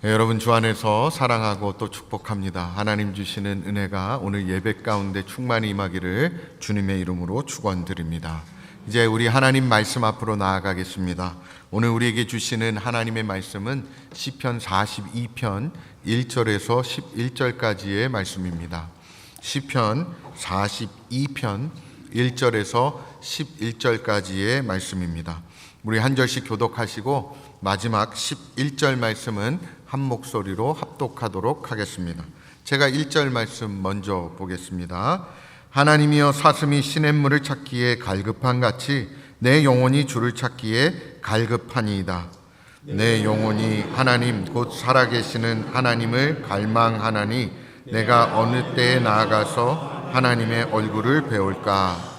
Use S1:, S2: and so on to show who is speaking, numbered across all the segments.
S1: 여러분 주 안에서 사랑하고 또 축복합니다. 하나님 주시는 은혜가 오늘 예배 가운데 충만히 임하기를 주님의 이름으로 축원드립니다. 이제 우리 하나님 말씀 앞으로 나아가겠습니다. 오늘 우리에게 주시는 하나님의 말씀은 시편 42편 1절에서 11절까지의 말씀입니다. 시편 42편 1절에서 11절까지의 말씀입니다. 우리 한 절씩 교독하시고 마지막 11절 말씀은 한 목소리로 합독하도록 하겠습니다. 제가 1절 말씀 먼저 보겠습니다. 하나님이여 사슴이 시냇물을 찾기에 갈급한 같이 내 영혼이 주를 찾기에 갈급하니이다. 내 영혼이 하나님 곧 살아계시는 하나님을 갈망하나니 내가 어느 때에 나아가서 하나님의 얼굴을 배울까.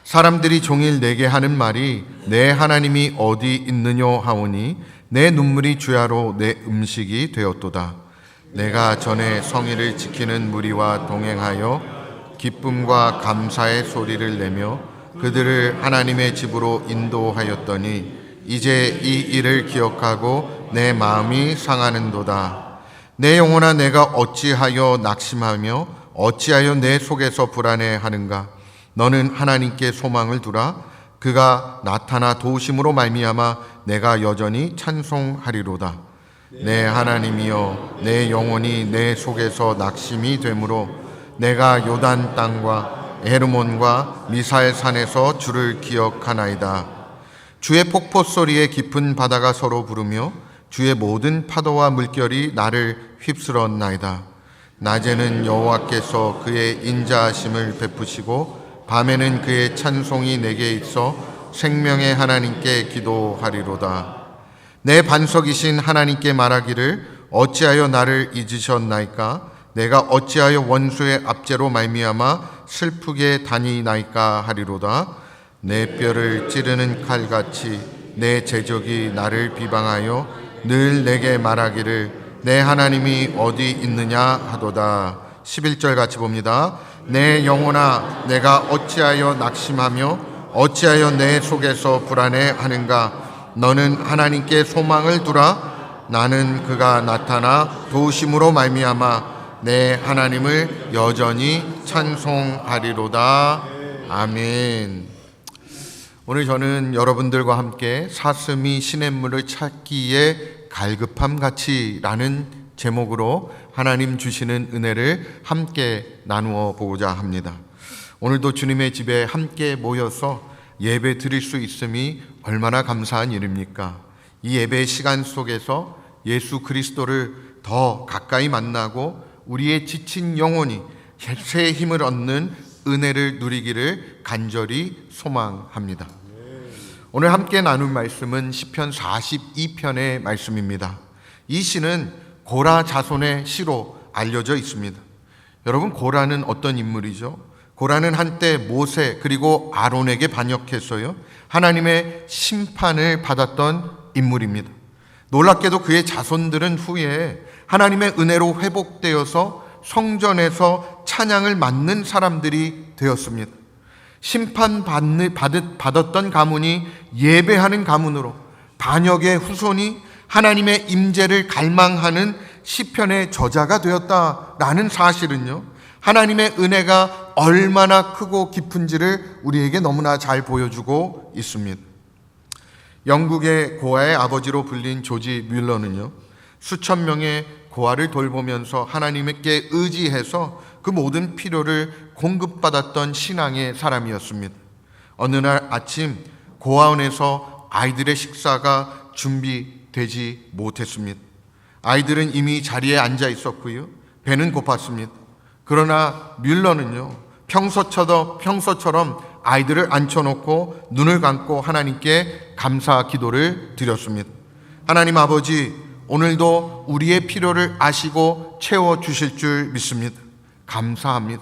S1: 사람들이 종일 내게 하는 말이 내 하나님이 어디 있느뇨 하오니 내 눈물이 주야로 내 음식이 되었도다. 내가 전에 성의를 지키는 무리와 동행하여 기쁨과 감사의 소리를 내며 그들을 하나님의 집으로 인도하였더니 이제 이 일을 기억하고 내 마음이 상하는도다. 내 영혼아 내가 어찌하여 낙심하며 어찌하여 내 속에서 불안해하는가. 너는 하나님께 소망을 두라. 그가 나타나 도우심으로 말미암아 내가 여전히 찬송하리로다. 내 하나님이여 내 영혼이 내 속에서 낙심이 되므로 내가 요단 땅과 에르몬과 미사엘 산에서 주를 기억하나이다. 주의 폭포 소리에 깊은 바다가 서로 부르며 주의 모든 파도와 물결이 나를 휩쓸었나이다. 낮에는 여호와께서 그의 인자하심을 베푸시고 밤에는 그의 찬송이 내게 있어 생명의 하나님께 기도하리로다. 내 반석이신 하나님께 말하기를 어찌하여 나를 잊으셨나이까. 내가 어찌하여 원수의 압제로 말미암아 슬프게 다니나이까 하리로다. 내 뼈를 찌르는 칼같이 내 제적이 나를 비방하여 늘 내게 말하기를 내 하나님이 어디 있느냐 하도다. 11절 같이 봅니다. 내 영혼아 내가 어찌하여 낙심하며 어찌하여 내 속에서 불안해하는가. 너는 하나님께 소망을 두라. 나는 그가 나타나 도우심으로 말미암아 내 하나님을 여전히 찬송하리로다. 아멘. 오늘 저는 여러분들과 함께 사슴이 시냇물을 찾기에 갈급함 같이라는 제목으로 하나님 주시는 은혜를 함께 나누어 보고자 합니다. 오늘도 주님의 집에 함께 모여서 예배 드릴 수 있음이 얼마나 감사한 일입니까? 이 예배의 시간 속에서 예수 그리스도를 더 가까이 만나고 우리의 지친 영혼이 새 힘을 얻는 은혜를 누리기를 간절히 소망합니다. 오늘 함께 나눌 말씀은 시편 42편의 말씀입니다. 이 시는 고라 자손의 시로 알려져 있습니다. 여러분, 고라는 어떤 인물이죠? 고라는 한때 모세 그리고 아론에게 반역했어요. 하나님의 심판을 받았던 인물입니다. 놀랍게도 그의 자손들은 후에 하나님의 은혜로 회복되어서 성전에서 찬양을 맡는 사람들이 되었습니다. 심판받았던 가문이 예배하는 가문으로 반역의 후손이 하나님의 임재를 갈망하는 시편의 저자가 되었다라는 사실은요, 하나님의 은혜가 얼마나 크고 깊은지를 우리에게 너무나 잘 보여주고 있습니다. 영국의 고아의 아버지로 불린 조지 뮬러는요, 수천 명의 고아를 돌보면서 하나님께 의지해서 그 모든 필요를 공급받았던 신앙의 사람이었습니다. 어느 날 아침 고아원에서 아이들의 식사가 준비되지 못했습니다. 아이들은 이미 자리에 앉아 있었고요, 배는 고팠습니다. 그러나 뮬러는요, 평소처럼 아이들을 앉혀놓고 눈을 감고 하나님께 감사 기도를 드렸습니다. 하나님 아버지, 오늘도 우리의 필요를 아시고 채워주실 줄 믿습니다. 감사합니다.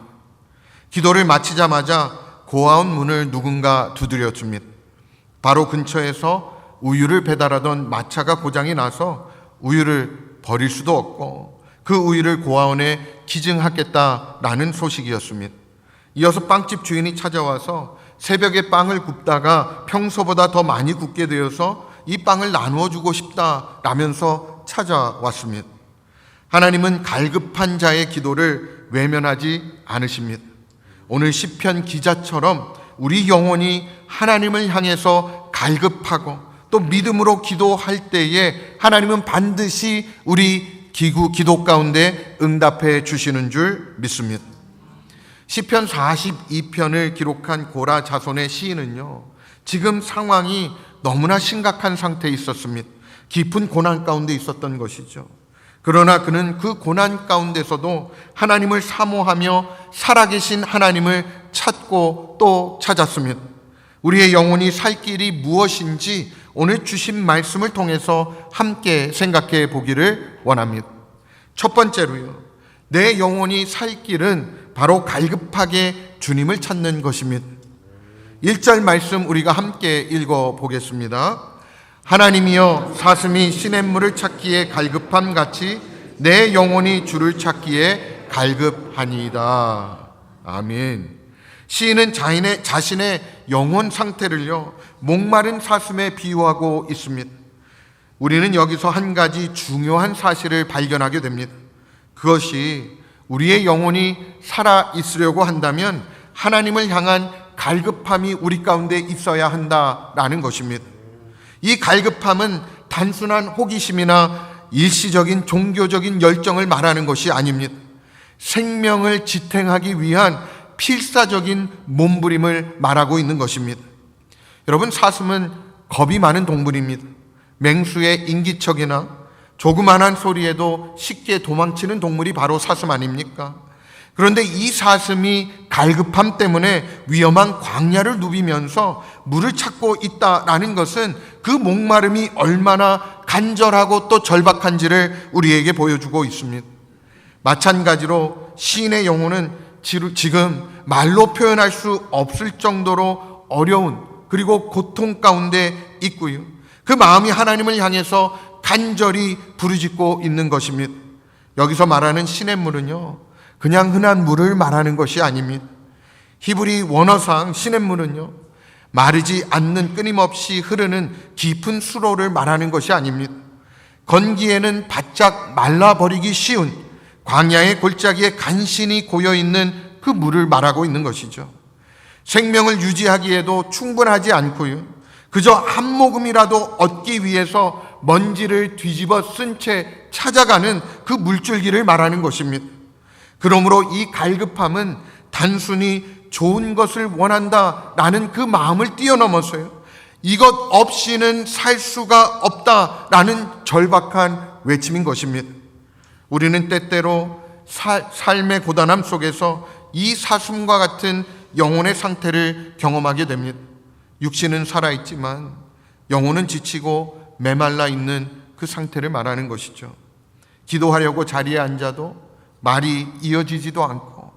S1: 기도를 마치자마자 고아원 문을 누군가 두드려줍니다. 바로 근처에서 우유를 배달하던 마차가 고장이 나서 우유를 버릴 수도 없고 그 우유를 고아원에 기증하겠다라는 소식이었습니다. 이어서 빵집 주인이 찾아와서 새벽에 빵을 굽다가 평소보다 더 많이 굽게 되어서 이 빵을 나누어 주고 싶다라면서 찾아왔습니다. 하나님은 갈급한 자의 기도를 외면하지 않으십니다. 오늘 시편 기자처럼 우리 영혼이 하나님을 향해서 갈급하고 또 믿음으로 기도할 때에 하나님은 반드시 우리 기도 가운데 응답해 주시는 줄 믿습니다. 시편 42편을 기록한 고라 자손의 시인은요, 지금 상황이 너무나 심각한 상태에 있었습니다. 깊은 고난 가운데 있었던 것이죠. 그러나 그는 그 고난 가운데서도 하나님을 사모하며 살아계신 하나님을 찾고 또 찾았습니다. 우리의 영혼이 살 길이 무엇인지 오늘 주신 말씀을 통해서 함께 생각해 보기를 원합니다. 첫 번째로요, 내 영혼이 살 길은 바로 갈급하게 주님을 찾는 것입니다. 1절 말씀 우리가 함께 읽어 보겠습니다. 하나님이여, 사슴이 시냇물을 찾기에 갈급함 같이 내 영혼이 주를 찾기에 갈급하니이다. 아멘. 시인은 자신의 영혼 상태를요, 목마른 사슴에 비유하고 있습니다. 우리는 여기서 한 가지 중요한 사실을 발견하게 됩니다. 그것이 우리의 영혼이 살아 있으려고 한다면 하나님을 향한 갈급함이 우리 가운데 있어야 한다라는 것입니다. 이 갈급함은 단순한 호기심이나 일시적인 종교적인 열정을 말하는 것이 아닙니다. 생명을 지탱하기 위한 필사적인 몸부림을 말하고 있는 것입니다. 여러분, 사슴은 겁이 많은 동물입니다. 맹수의 인기척이나 조그만한 소리에도 쉽게 도망치는 동물이 바로 사슴 아닙니까? 그런데 이 사슴이 갈급함 때문에 위험한 광야를 누비면서 물을 찾고 있다라는 것은 그 목마름이 얼마나 간절하고 또 절박한지를 우리에게 보여주고 있습니다. 마찬가지로 시인의 영혼은 지금 말로 표현할 수 없을 정도로 어려운 그리고 고통 가운데 있고요, 그 마음이 하나님을 향해서 간절히 부르짖고 있는 것입니다. 여기서 말하는 시냇물은요, 그냥 흔한 물을 말하는 것이 아닙니다. 히브리 원어상 시냇물은요, 마르지 않는 끊임없이 흐르는 깊은 수로를 말하는 것이 아닙니다. 건기에는 바짝 말라버리기 쉬운 광야의 골짜기에 간신히 고여있는 그 물을 말하고 있는 것이죠. 생명을 유지하기에도 충분하지 않고요, 그저 한 모금이라도 얻기 위해서 먼지를 뒤집어 쓴 채 찾아가는 그 물줄기를 말하는 것입니다. 그러므로 이 갈급함은 단순히 좋은 것을 원한다라는 그 마음을 뛰어넘어서요, 이것 없이는 살 수가 없다라는 절박한 외침인 것입니다. 우리는 때때로 삶의 고단함 속에서 이 사슴과 같은 영혼의 상태를 경험하게 됩니다. 육신은 살아있지만 영혼은 지치고 메말라 있는 그 상태를 말하는 것이죠. 기도하려고 자리에 앉아도 말이 이어지지도 않고,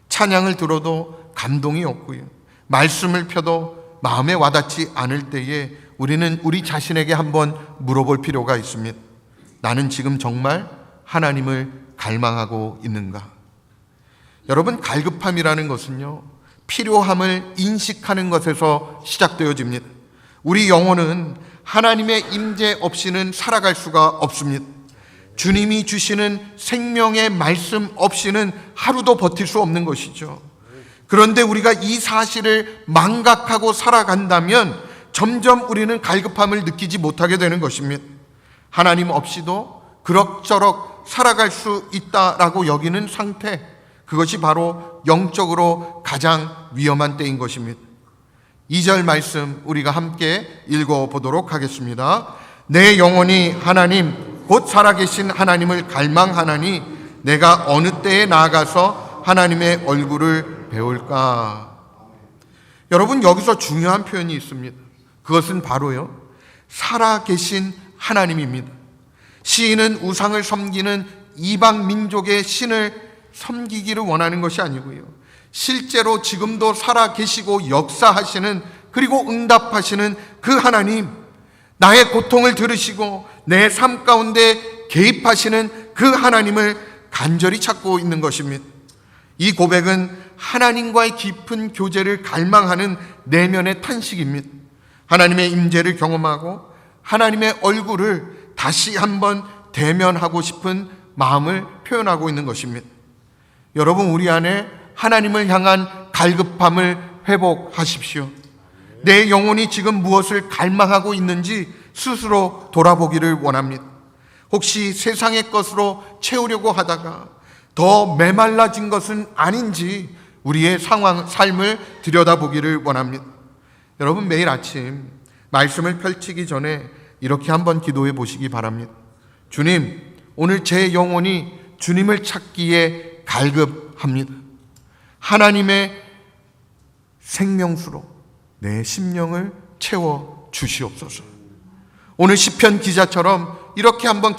S1: 찬양을 들어도 감동이 없고요, 말씀을 펴도 마음에 와닿지 않을 때에 우리는 우리 자신에게 한번 물어볼 필요가 있습니다. 나는 지금 정말 하나님을 갈망하고 있는가? 여러분, 갈급함이라는 것은요, 필요함을 인식하는 것에서 시작되어집니다. 우리 영혼은 하나님의 임재 없이는 살아갈 수가 없습니다. 주님이 주시는 생명의 말씀 없이는 하루도 버틸 수 없는 것이죠. 그런데 우리가 이 사실을 망각하고 살아간다면 점점 우리는 갈급함을 느끼지 못하게 되는 것입니다. 하나님 없이도 그럭저럭 살아갈 수 있다라고 여기는 상태, 그것이 바로 영적으로 가장 위험한 때인 것입니다. 2절 말씀 우리가 함께 읽어보도록 하겠습니다. 내 영혼이 하나님 곧 살아계신 하나님을 갈망하나니 내가 어느 때에 나아가서 하나님의 얼굴을 배울까? 여러분, 여기서 중요한 표현이 있습니다. 그것은 바로요, 살아계신 하나님입니다. 시인은 우상을 섬기는 이방 민족의 신을 섬기기를 원하는 것이 아니고요, 실제로 지금도 살아계시고 역사하시는, 그리고 응답하시는 그 하나님, 나의 고통을 들으시고 내 삶 가운데 개입하시는 그 하나님을 간절히 찾고 있는 것입니다. 이 고백은 하나님과의 깊은 교제를 갈망하는 내면의 탄식입니다. 하나님의 임재를 경험하고 하나님의 얼굴을 다시 한번 대면하고 싶은 마음을 표현하고 있는 것입니다. 여러분, 우리 안에 하나님을 향한 갈급함을 회복하십시오. 내 영혼이 지금 무엇을 갈망하고 있는지 스스로 돌아보기를 원합니다. 혹시 세상의 것으로 채우려고 하다가 더 메말라진 것은 아닌지 우리의 삶을 들여다보기를 원합니다. 여러분, 매일 아침 말씀을 펼치기 전에 이렇게 한번 기도해 보시기 바랍니다. 주님, 오늘 제 영혼이 주님을 찾기에 갈급합니다. 하나님의 생명수로 내 심령을 채워 주시옵소서. 오늘 시편 기자처럼 이렇게 한번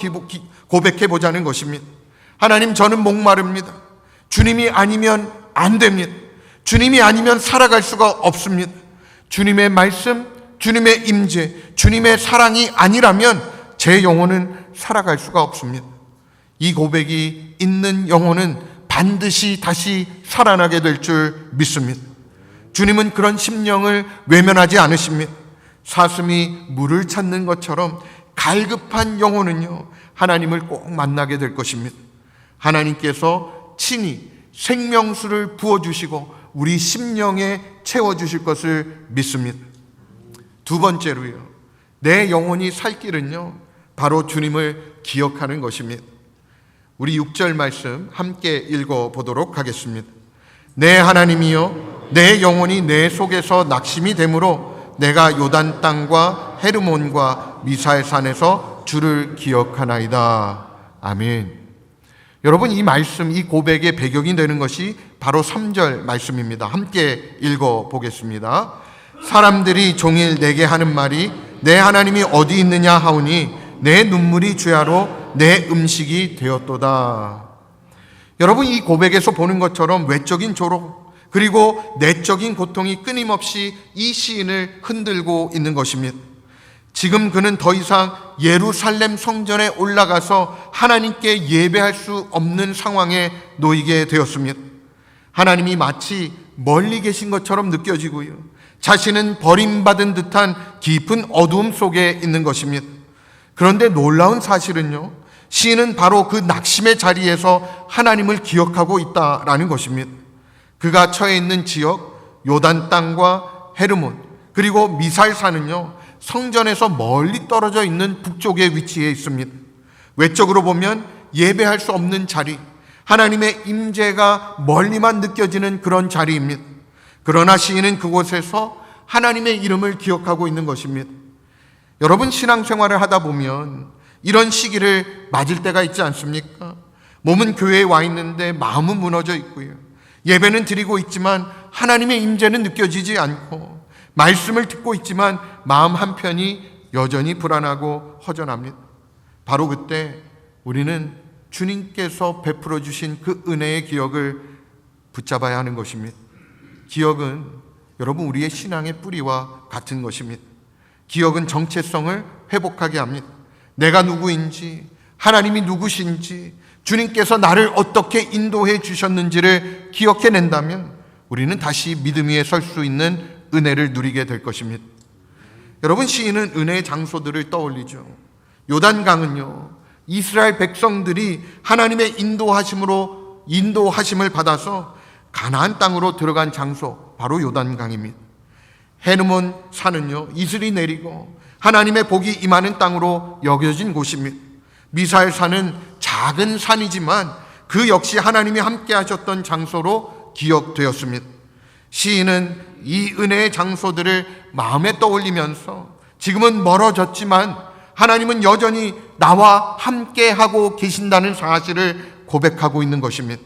S1: 고백해 보자는 것입니다. 하나님, 저는 목마릅니다. 주님이 아니면 안 됩니다. 주님이 아니면 살아갈 수가 없습니다. 주님의 말씀, 주님의 임재, 주님의 사랑이 아니라면 제 영혼은 살아갈 수가 없습니다. 이 고백이 있는 영혼은 반드시 다시 살아나게 될 줄 믿습니다. 주님은 그런 심령을 외면하지 않으십니다. 사슴이 물을 찾는 것처럼 갈급한 영혼은요, 하나님을 꼭 만나게 될 것입니다. 하나님께서 친히 생명수를 부어주시고 우리 심령에 채워주실 것을 믿습니다. 두 번째로요, 내 영혼이 살 길은요, 바로 주님을 기억하는 것입니다. 우리 6절 말씀 함께 읽어보도록 하겠습니다. 내 하나님이여, 내 영혼이 내 속에서 낙심이 되므로 내가 요단 땅과 헤르몬과 미사의 산에서 주를 기억하나이다. 아멘. 여러분, 이 말씀, 이 고백의 배경이 되는 것이 바로 3절 말씀입니다. 함께 읽어보겠습니다. 사람들이 종일 내게 하는 말이 내 하나님이 어디 있느냐 하오니 내 눈물이 주야로 내 음식이 되었도다. 여러분, 이 고백에서 보는 것처럼 외적인 조롱 그리고 내적인 고통이 끊임없이 이 시인을 흔들고 있는 것입니다. 지금 그는 더 이상 예루살렘 성전에 올라가서 하나님께 예배할 수 없는 상황에 놓이게 되었습니다. 하나님이 마치 멀리 계신 것처럼 느껴지고요, 자신은 버림받은 듯한 깊은 어두움 속에 있는 것입니다. 그런데 놀라운 사실은요, 시인은 바로 그 낙심의 자리에서 하나님을 기억하고 있다라는 것입니다. 그가 처해 있는 지역 요단 땅과 헤르몬 그리고 미살산은요, 성전에서 멀리 떨어져 있는 북쪽에 위치해 있습니다. 외적으로 보면 예배할 수 없는 자리, 하나님의 임재가 멀리만 느껴지는 그런 자리입니다. 그러나 시인은 그곳에서 하나님의 이름을 기억하고 있는 것입니다. 여러분, 신앙생활을 하다 보면 이런 시기를 맞을 때가 있지 않습니까? 몸은 교회에 와 있는데 마음은 무너져 있고요, 예배는 드리고 있지만 하나님의 임재는 느껴지지 않고, 말씀을 듣고 있지만 마음 한편이 여전히 불안하고 허전합니다. 바로 그때 우리는 주님께서 베풀어 주신 그 은혜의 기억을 붙잡아야 하는 것입니다. 기억은 여러분, 우리의 신앙의 뿌리와 같은 것입니다. 기억은 정체성을 회복하게 합니다. 내가 누구인지, 하나님이 누구신지, 주님께서 나를 어떻게 인도해 주셨는지를 기억해낸다면 우리는 다시 믿음 위에 설 수 있는 은혜를 누리게 될 것입니다. 여러분, 시인은 은혜의 장소들을 떠올리죠. 요단강은요, 이스라엘 백성들이 하나님의 인도하심을 받아서 가나안 땅으로 들어간 장소, 바로 요단강입니다. 헤르몬 산은요, 이슬이 내리고 하나님의 복이 임하는 땅으로 여겨진 곳입니다. 미사엘 산은 작은 산이지만 그 역시 하나님이 함께 하셨던 장소로 기억되었습니다. 시인은 이 은혜의 장소들을 마음에 떠올리면서 지금은 멀어졌지만 하나님은 여전히 나와 함께 하고 계신다는 사실을 고백하고 있는 것입니다.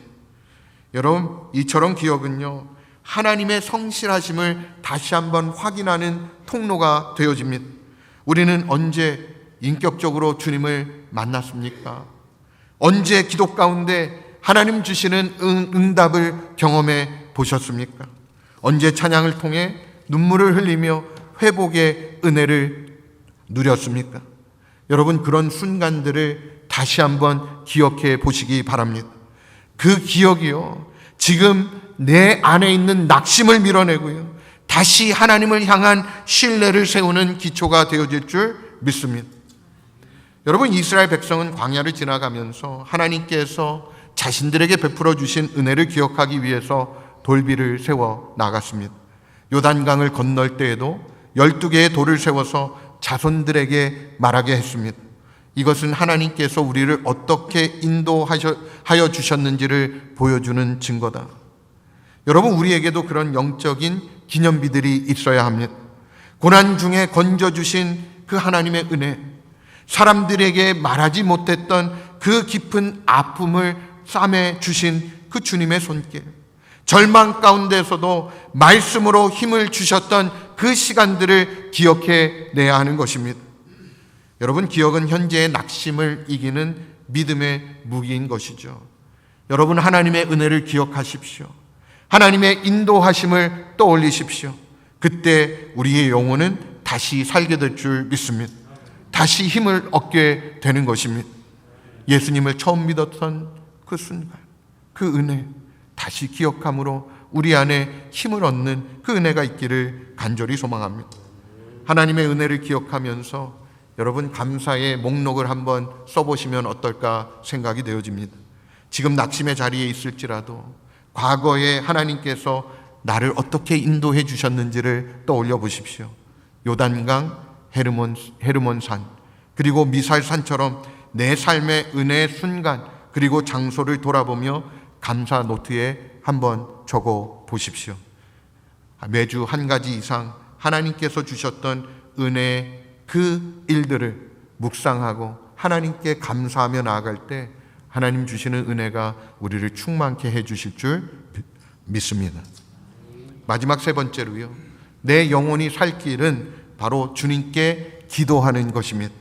S1: 여러분, 이처럼 기억은요, 하나님의 성실하심을 다시 한번 확인하는 통로가 되어집니다. 우리는 언제 인격적으로 주님을 만났습니까? 언제 기도 가운데 하나님 주시는 응답을 경험해 보셨습니까? 언제 찬양을 통해 눈물을 흘리며 회복의 은혜를 누렸습니까? 여러분, 그런 순간들을 다시 한번 기억해 보시기 바랍니다. 그 기억이요, 지금 내 안에 있는 낙심을 밀어내고요, 다시 하나님을 향한 신뢰를 세우는 기초가 되어질 줄 믿습니다. 여러분, 이스라엘 백성은 광야를 지나가면서 하나님께서 자신들에게 베풀어 주신 은혜를 기억하기 위해서 돌비를 세워 나갔습니다. 요단강을 건널 때에도 12개의 돌을 세워서 자손들에게 말하게 했습니다. 이것은 하나님께서 우리를 어떻게 인도하여 주셨는지를 보여주는 증거다. 여러분, 우리에게도 그런 영적인 기념비들이 있어야 합니다. 고난 중에 건져주신 그 하나님의 은혜, 사람들에게 말하지 못했던 그 깊은 아픔을 싸매 주신 그 주님의 손길, 절망 가운데서도 말씀으로 힘을 주셨던 그 시간들을 기억해 내야 하는 것입니다. 여러분, 기억은 현재의 낙심을 이기는 믿음의 무기인 것이죠. 여러분, 하나님의 은혜를 기억하십시오. 하나님의 인도하심을 떠올리십시오. 그때 우리의 영혼은 다시 살게 될 줄 믿습니다. 다시 힘을 얻게 되는 것입니다. 예수님을 처음 믿었던 그 순간, 그 은혜 다시 기억함으로 우리 안에 힘을 얻는 그 은혜가 있기를 간절히 소망합니다. 하나님의 은혜를 기억하면서 여러분, 감사의 목록을 한번 써보시면 어떨까 생각이 되어집니다. 지금 낙심의 자리에 있을지라도 과거에 하나님께서 나를 어떻게 인도해 주셨는지를 떠올려 보십시오. 요단강, 헤르몬산, 그리고 미살산처럼 내 삶의 은혜의 순간, 그리고 장소를 돌아보며 감사 노트에 한번 적어 보십시오. 매주 한 가지 이상 하나님께서 주셨던 은혜의 그 일들을 묵상하고 하나님께 감사하며 나아갈 때 하나님 주시는 은혜가 우리를 충만케 해 주실 줄 믿습니다. 마지막 세 번째로요, 내 영혼이 살 길은 바로 주님께 기도하는 것입니다.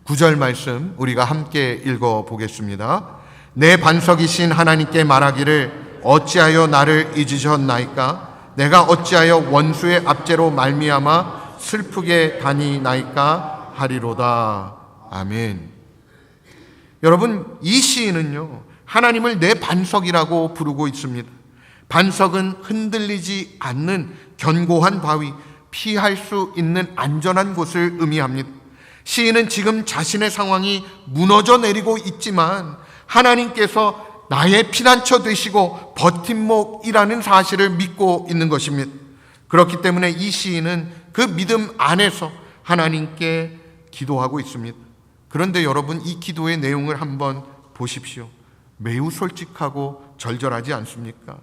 S1: 9절 말씀 우리가 함께 읽어보겠습니다. 내 반석이신 하나님께 말하기를 어찌하여 나를 잊으셨나이까? 내가 어찌하여 원수의 압제로 말미암아 슬프게 다니나이까 하리로다. 아멘. 여러분, 이 시인은요, 하나님을 내 반석이라고 부르고 있습니다. 반석은 흔들리지 않는 견고한 바위, 피할 수 있는 안전한 곳을 의미합니다. 시인은 지금 자신의 상황이 무너져 내리고 있지만 하나님께서 나의 피난처 되시고 버팀목이라는 사실을 믿고 있는 것입니다. 그렇기 때문에 이 시인은 그 믿음 안에서 하나님께 기도하고 있습니다. 그런데 여러분, 이 기도의 내용을 한번 보십시오. 매우 솔직하고 절절하지 않습니까?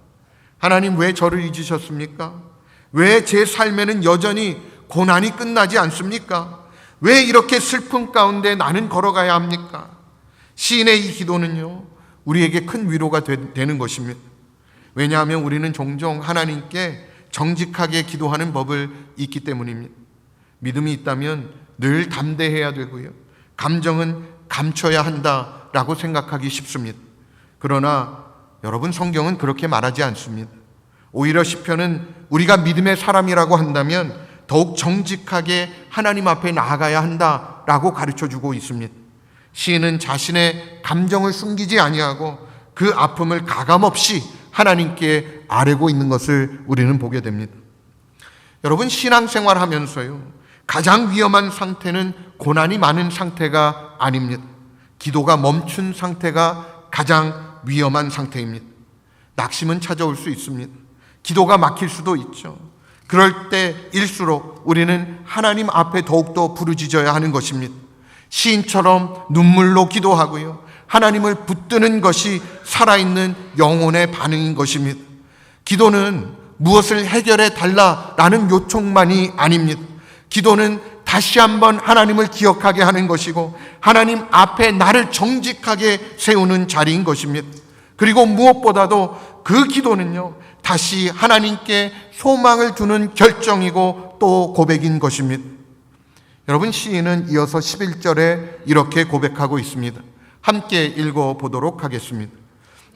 S1: 하나님, 왜 저를 잊으셨습니까? 왜 제 삶에는 여전히 고난이 끝나지 않습니까? 왜 이렇게 슬픔 가운데 나는 걸어가야 합니까? 시인의 이 기도는요, 우리에게 큰 위로가 되는 것입니다. 왜냐하면 우리는 종종 하나님께 정직하게 기도하는 법을 잊기 때문입니다. 믿음이 있다면 늘 담대해야 되고요, 감정은 감춰야 한다라고 생각하기 쉽습니다. 그러나 여러분, 성경은 그렇게 말하지 않습니다. 오히려 시편은 우리가 믿음의 사람이라고 한다면 더욱 정직하게 하나님 앞에 나아가야 한다라고 가르쳐주고 있습니다. 시인은 자신의 감정을 숨기지 아니하고 그 아픔을 가감없이 하나님께 아뢰고 있는 것을 우리는 보게 됩니다. 여러분, 신앙생활 하면서요, 가장 위험한 상태는 고난이 많은 상태가 아닙니다. 기도가 멈춘 상태가 가장 위험한 상태입니다. 낙심은 찾아올 수 있습니다. 기도가 막힐 수도 있죠. 그럴 때일수록 우리는 하나님 앞에 더욱더 부르짖어야 하는 것입니다. 시인처럼 눈물로 기도하고요, 하나님을 붙드는 것이 살아있는 영혼의 반응인 것입니다. 기도는 무엇을 해결해 달라라는 요청만이 아닙니다. 기도는 다시 한번 하나님을 기억하게 하는 것이고 하나님 앞에 나를 정직하게 세우는 자리인 것입니다. 그리고 무엇보다도 그 기도는요, 다시 하나님께 소망을 두는 결정이고 또 고백인 것입니다. 여러분, 시인은 이어서 11절에 이렇게 고백하고 있습니다. 함께 읽어보도록 하겠습니다.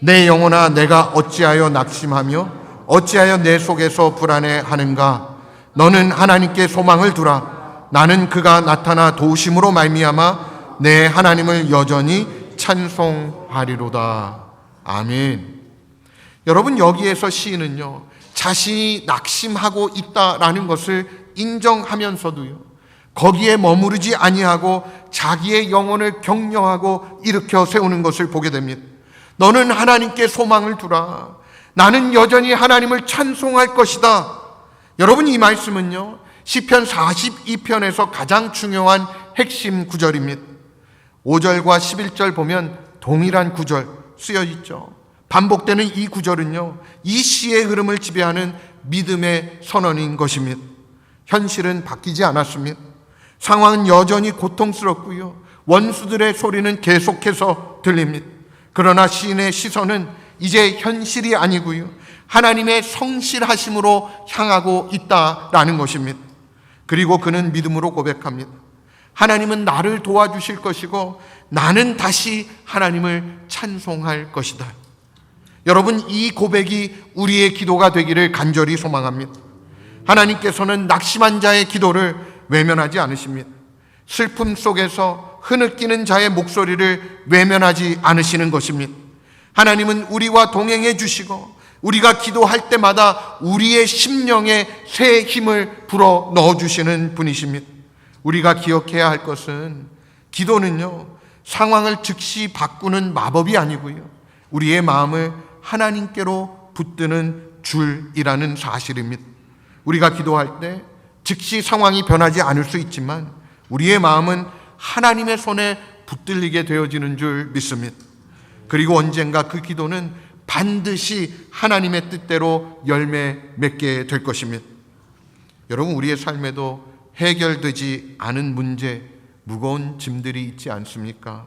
S1: 내 영혼아, 내가 어찌하여 낙심하며 어찌하여 내 속에서 불안해하는가? 너는 하나님께 소망을 두라. 나는 그가 나타나 도우심으로 말미암아 내 하나님을 여전히 찬송하리로다. 아멘. 여러분, 여기에서 시인은요, 자신이 낙심하고 있다라는 것을 인정하면서도요, 거기에 머무르지 아니하고 자기의 영혼을 격려하고 일으켜 세우는 것을 보게 됩니다. 너는 하나님께 소망을 두라. 나는 여전히 하나님을 찬송할 것이다. 여러분, 이 말씀은요, 시편 42편에서 가장 중요한 핵심 구절입니다. 5절과 11절 보면 동일한 구절 쓰여 있죠. 반복되는 이 구절은요, 이 시의 흐름을 지배하는 믿음의 선언인 것입니다. 현실은 바뀌지 않았습니다. 상황은 여전히 고통스럽고요, 원수들의 소리는 계속해서 들립니다. 그러나 시인의 시선은 이제 현실이 아니고요, 하나님의 성실하심으로 향하고 있다라는 것입니다. 그리고 그는 믿음으로 고백합니다. 하나님은 나를 도와주실 것이고 나는 다시 하나님을 찬송할 것이다. 여러분, 이 고백이 우리의 기도가 되기를 간절히 소망합니다. 하나님께서는 낙심한 자의 기도를 외면하지 않으십니다. 슬픔 속에서 흐느끼는 자의 목소리를 외면하지 않으시는 것입니다. 하나님은 우리와 동행해 주시고 우리가 기도할 때마다 우리의 심령에 새 힘을 불어 넣어주시는 분이십니다. 우리가 기억해야 할 것은 기도는요, 상황을 즉시 바꾸는 마법이 아니고요, 우리의 마음을 하나님께로 붙드는 줄이라는 사실입니다. 우리가 기도할 때 즉시 상황이 변하지 않을 수 있지만 우리의 마음은 하나님의 손에 붙들리게 되어지는 줄 믿습니다. 그리고 언젠가 그 기도는 반드시 하나님의 뜻대로 열매 맺게 될 것입니다. 여러분, 우리의 삶에도 해결되지 않은 문제, 무거운 짐들이 있지 않습니까?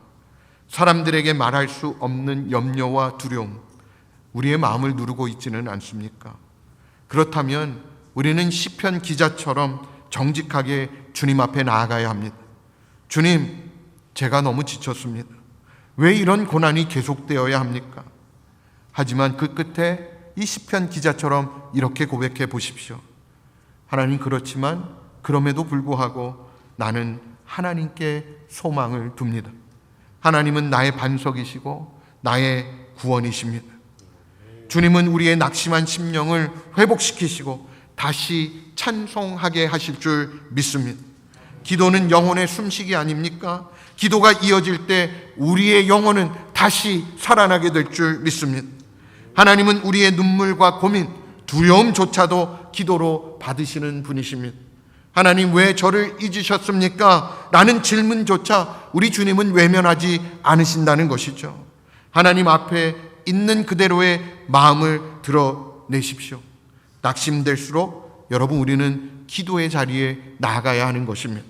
S1: 사람들에게 말할 수 없는 염려와 두려움, 우리의 마음을 누르고 있지는 않습니까? 그렇다면 우리는 시편 기자처럼 정직하게 주님 앞에 나아가야 합니다. 주님, 제가 너무 지쳤습니다. 왜 이런 고난이 계속되어야 합니까? 하지만 그 끝에 이 시편 기자처럼 이렇게 고백해 보십시오. 하나님, 그렇지만 그럼에도 불구하고 나는 하나님께 소망을 둡니다. 하나님은 나의 반석이시고 나의 구원이십니다. 주님은 우리의 낙심한 심령을 회복시키시고 다시 찬송하게 하실 줄 믿습니다. 기도는 영혼의 숨쉬기 아닙니까? 기도가 이어질 때 우리의 영혼은 다시 살아나게 될 줄 믿습니다. 하나님은 우리의 눈물과 고민, 두려움조차도 기도로 받으시는 분이십니다. 하나님, 왜 저를 잊으셨습니까? 라는 질문조차 우리 주님은 외면하지 않으신다는 것이죠. 하나님 앞에 있는 그대로의 마음을 드러내십시오. 낙심될수록 여러분, 우리는 기도의 자리에 나아가야 하는 것입니다.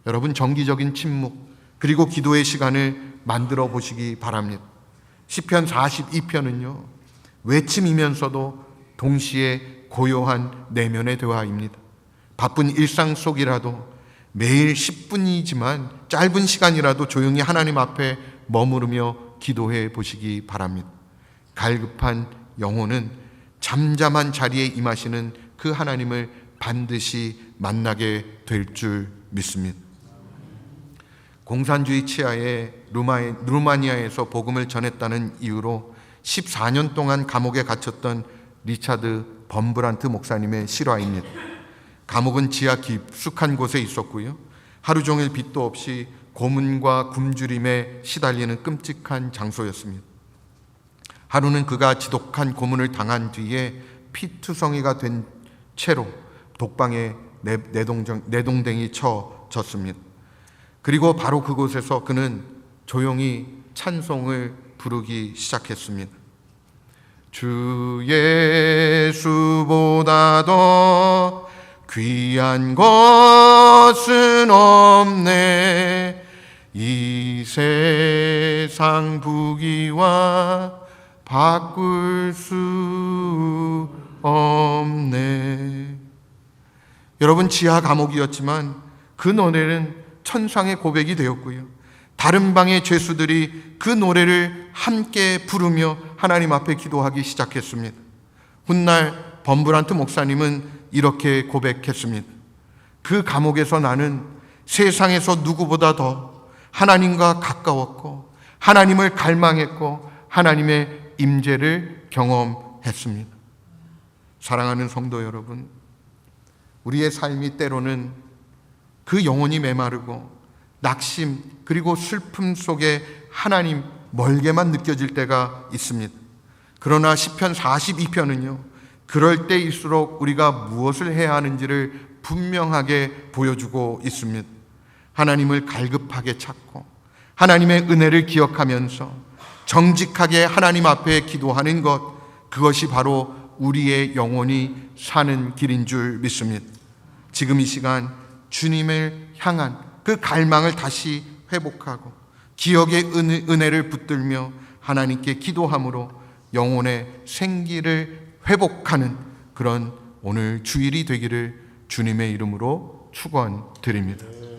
S1: 여러분, 정기적인 침묵 그리고 기도의 시간을 만들어 보시기 바랍니다. 시편 42편은요, 외침이면서도 동시에 고요한 내면의 대화입니다. 바쁜 일상 속이라도 매일 10분이지만 짧은 시간이라도 조용히 하나님 앞에 머무르며 기도해 보시기 바랍니다. 갈급한 영혼은 잠잠한 자리에 임하시는 그 하나님을 반드시 만나게 될 줄 믿습니다. 공산주의 치하에 루마니아에서 복음을 전했다는 이유로 14년 동안 감옥에 갇혔던 리차드 범브란트 목사님의 실화입니다. 감옥은 지하 깊숙한 곳에 있었고요, 하루 종일 빛도 없이 고문과 굶주림에 시달리는 끔찍한 장소였습니다. 하루는 그가 지독한 고문을 당한 뒤에 피투성이가 된 채로 독방에 내동댕이 쳐졌습니다. 그리고 바로 그곳에서 그는 조용히 찬송을 부르기 시작했습니다. 주 예수보다 더 귀한 것은 없네. 이 세상 부귀와 바꿀 수 없네. 여러분, 지하 감옥이었지만 그 노래는 천상의 고백이 되었고요, 다른 방의 죄수들이 그 노래를 함께 부르며 하나님 앞에 기도하기 시작했습니다. 훗날 범브란트 목사님은 이렇게 고백했습니다. 그 감옥에서 나는 세상에서 누구보다 더 하나님과 가까웠고 하나님을 갈망했고 하나님의 임재를 경험했습니다. 사랑하는 성도 여러분, 우리의 삶이 때로는 그 영혼이 메마르고 낙심 그리고 슬픔 속에 하나님 멀게만 느껴질 때가 있습니다. 그러나 시편 42편은요, 그럴 때일수록 우리가 무엇을 해야 하는지를 분명하게 보여주고 있습니다. 하나님을 갈급하게 찾고 하나님의 은혜를 기억하면서 정직하게 하나님 앞에 기도하는 것, 그것이 바로 우리의 영혼이 사는 길인 줄 믿습니다. 지금 이 시간 주님을 향한 그 갈망을 다시 회복하고 기억의 은혜를 붙들며 하나님께 기도함으로 영혼의 생기를 회복하는 그런 오늘 주일이 되기를 주님의 이름으로 축원드립니다.